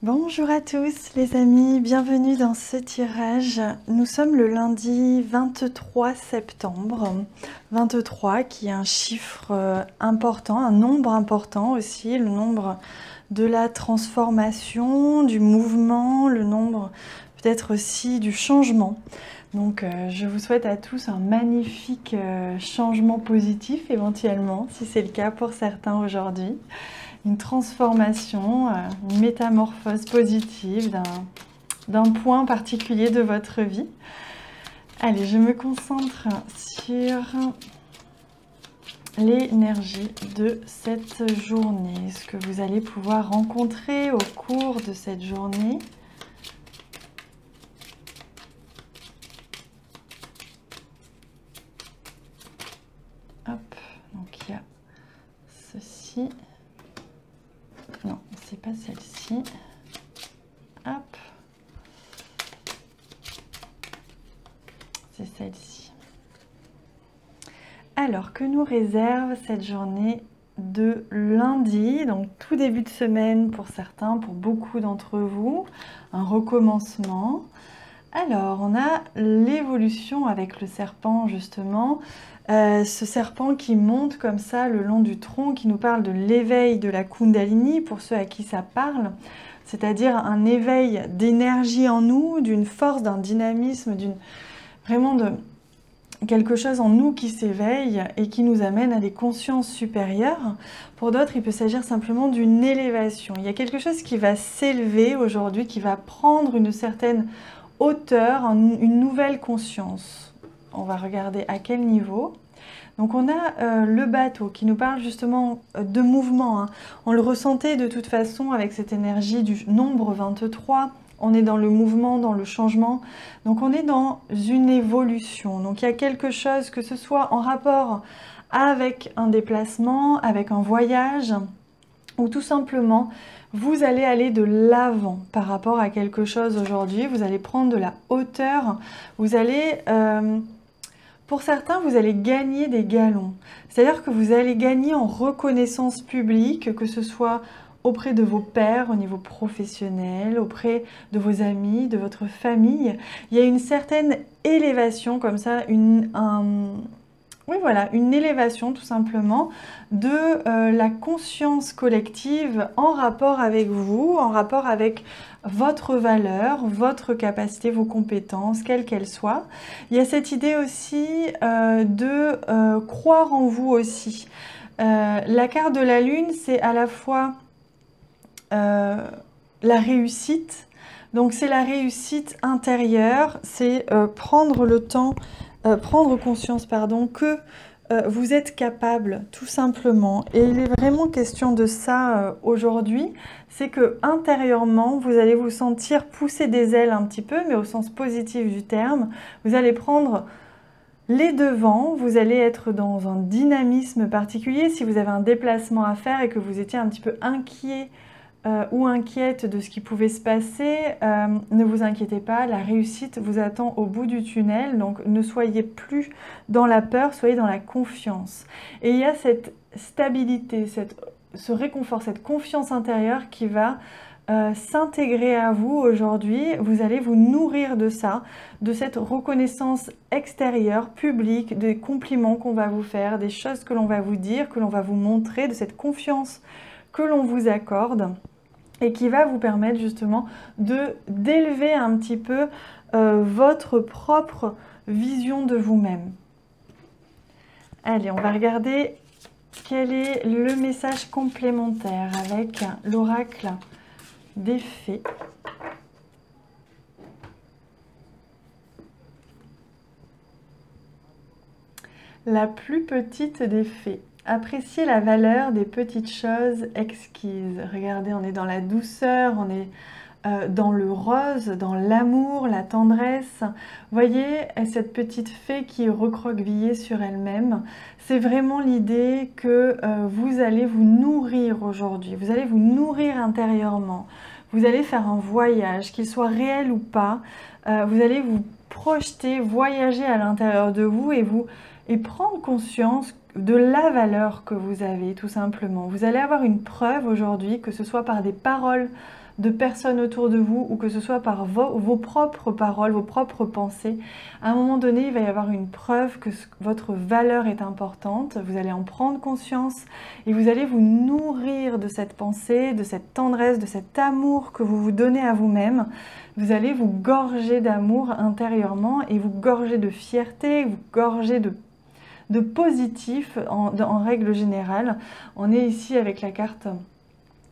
Bonjour à tous les amis, bienvenue dans ce tirage. Nous sommes le lundi 23 septembre. 23 qui est un chiffre important, un nombre important aussi, le nombre de la transformation, du mouvement, le nombre peut-être aussi du changement. Donc je vous souhaite à tous un magnifique changement positif éventuellement, si c'est le cas pour certains aujourd'hui. Une transformation, une métamorphose positive d'un point particulier de votre vie. Allez, je me concentre sur l'énergie de cette journée, ce que vous allez pouvoir rencontrer au cours de cette journée. Hop, donc il y a ceci. Non, c'est pas celle-ci. Hop. C'est celle-ci. Alors, que nous réserve cette journée de lundi, donc tout début de semaine pour certains, pour beaucoup d'entre vous, un recommencement. Alors, on a l'évolution avec le serpent, justement. Ce serpent qui monte comme ça le long du tronc, qui nous parle de l'éveil de la Kundalini, pour ceux à qui ça parle, c'est-à-dire un éveil d'énergie en nous, d'une force, d'un dynamisme, vraiment de quelque chose en nous qui s'éveille et qui nous amène à des consciences supérieures. Pour d'autres, il peut s'agir simplement d'une élévation. Il y a quelque chose qui va s'élever aujourd'hui, qui va prendre une certaine hauteur, une nouvelle conscience. On va regarder à quel niveau. Donc on a le bateau qui nous parle justement de mouvement, hein. On le ressentait de toute façon avec cette énergie du nombre 23. On est dans le mouvement, dans le changement. Donc on est dans une évolution. Donc il y a quelque chose, que ce soit en rapport avec un déplacement, avec un voyage, ou tout simplement vous allez aller de l'avant par rapport à quelque chose aujourd'hui. Vous allez prendre de la hauteur. Vous allez... pour certains, vous allez gagner des galons. C'est-à-dire que vous allez gagner en reconnaissance publique, que ce soit auprès de vos pairs, au niveau professionnel, auprès de vos amis, de votre famille. Il y a une certaine élévation comme ça, oui, voilà, une élévation tout simplement de la conscience collective en rapport avec vous, en rapport avec votre valeur, votre capacité, vos compétences, quelles qu'elles soient. Il y a cette idée aussi de croire en vous aussi. La carte de la Lune, c'est à la fois la réussite, donc c'est la réussite intérieure, c'est prendre le temps, prendre conscience, pardon, que vous êtes capable, tout simplement. Et il est vraiment question de ça aujourd'hui, c'est que intérieurement, vous allez vous sentir pousser des ailes un petit peu, mais au sens positif du terme. Vous allez prendre les devants, vous allez être dans un dynamisme particulier. Si vous avez un déplacement à faire et que vous étiez un petit peu inquiet ou inquiète de ce qui pouvait se passer, ne vous inquiétez pas, la réussite vous attend au bout du tunnel, donc ne soyez plus dans la peur, soyez dans la confiance. Et il y a cette stabilité, ce réconfort, cette confiance intérieure qui va s'intégrer à vous aujourd'hui. Vous allez vous nourrir de ça, de cette reconnaissance extérieure, publique, des compliments qu'on va vous faire, des choses que l'on va vous dire, que l'on va vous montrer, de cette confiance que l'on vous accorde, et qui va vous permettre justement d'élever un petit peu votre propre vision de vous-même. Allez, on va regarder quel est le message complémentaire avec l'oracle des fées. La plus petite des fées. Appréciez la valeur des petites choses exquises. Regardez, on est dans la douceur, on est dans le rose, dans l'amour, la tendresse. Voyez cette petite fée qui est recroquevillée sur elle-même. C'est vraiment l'idée que vous allez vous nourrir aujourd'hui. Vous allez vous nourrir intérieurement. Vous allez faire un voyage, qu'il soit réel ou pas. Vous allez vous projeter, voyager à l'intérieur de vous et prendre conscience de la valeur que vous avez, tout simplement. Vous allez avoir une preuve aujourd'hui, que ce soit par des paroles de personnes autour de vous ou que ce soit par vos propres paroles, vos propres pensées, à un moment donné, il va y avoir une preuve que votre valeur est importante. Vous allez en prendre conscience et vous allez vous nourrir de cette pensée, de cette tendresse, de cet amour que vous vous donnez à vous-même. Vous allez vous gorger d'amour intérieurement et vous gorger de fierté, vous gorger de positif en règle générale. On est ici avec la carte,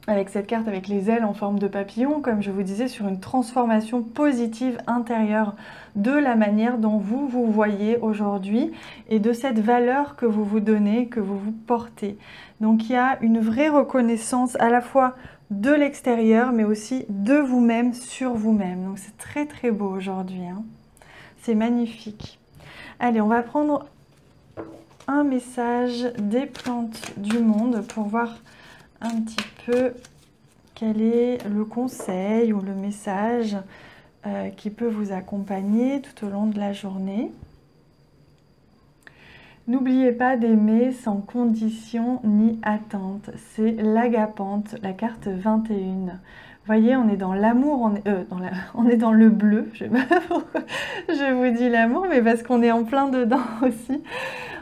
avec cette carte avec les ailes en forme de papillon, comme je vous disais, sur une transformation positive intérieure de la manière dont vous vous voyez aujourd'hui et de cette valeur que vous vous donnez, que vous vous portez. Donc il y a une vraie reconnaissance à la fois de l'extérieur mais aussi de vous-même sur vous-même. Donc c'est très très beau aujourd'hui, hein. C'est magnifique. Allez, on va prendre un message des plantes du monde pour voir un petit peu quel est le conseil ou le message qui peut vous accompagner tout au long de la journée. N'oubliez pas d'aimer sans condition ni attente. C'est l'agapante, la carte 21. Vous voyez, on est dans l'amour, on est dans le bleu. Je ne sais pas pourquoi je vous dis l'amour, mais parce qu'on est en plein dedans aussi.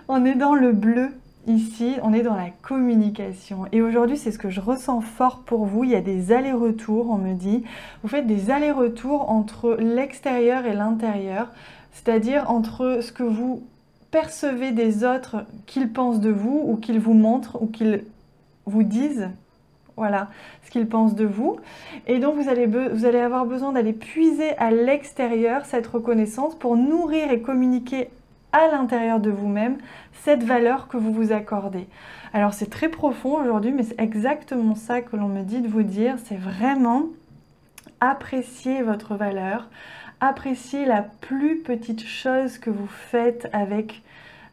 On est dans le bleu ici, on est dans la communication. Et aujourd'hui, c'est ce que je ressens fort pour vous. Il y a des allers-retours, on me dit. Vous faites des allers-retours entre l'extérieur et l'intérieur, c'est-à-dire entre ce que vous percevez des autres, qu'ils pensent de vous, ou qu'ils vous montrent, ou qu'ils vous disent. Voilà ce qu'ils pensent de vous. Et donc vous allez avoir besoin d'aller puiser à l'extérieur cette reconnaissance pour nourrir et communiquer à l'intérieur de vous-même cette valeur que vous vous accordez. Alors c'est très profond aujourd'hui, mais c'est exactement ça que l'on me dit de vous dire. C'est vraiment apprécier votre valeur, apprécier la plus petite chose que vous faites avec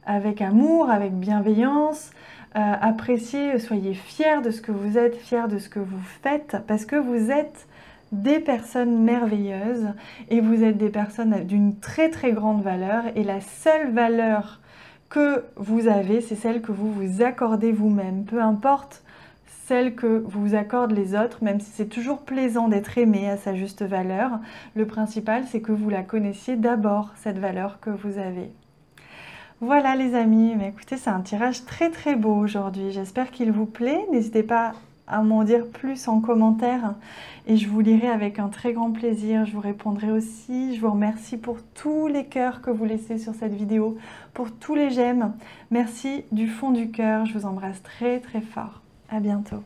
amour, avec bienveillance. Appréciez, soyez fiers de ce que vous êtes, fiers de ce que vous faites, parce que vous êtes des personnes merveilleuses et vous êtes des personnes d'une très très grande valeur, et la seule valeur que vous avez, c'est celle que vous vous accordez vous-même, peu importe celle que vous accordent les autres, même si c'est toujours plaisant d'être aimé à sa juste valeur. Le principal, c'est que vous la connaissiez d'abord, cette valeur que vous avez. Voilà les amis, mais écoutez, c'est un tirage très très beau aujourd'hui. J'espère qu'il vous plaît. N'hésitez pas à m'en dire plus en commentaire et je vous lirai avec un très grand plaisir. Je vous répondrai aussi. Je vous remercie pour tous les cœurs que vous laissez sur cette vidéo, pour tous les j'aime. Merci du fond du cœur. Je vous embrasse très très fort. À bientôt.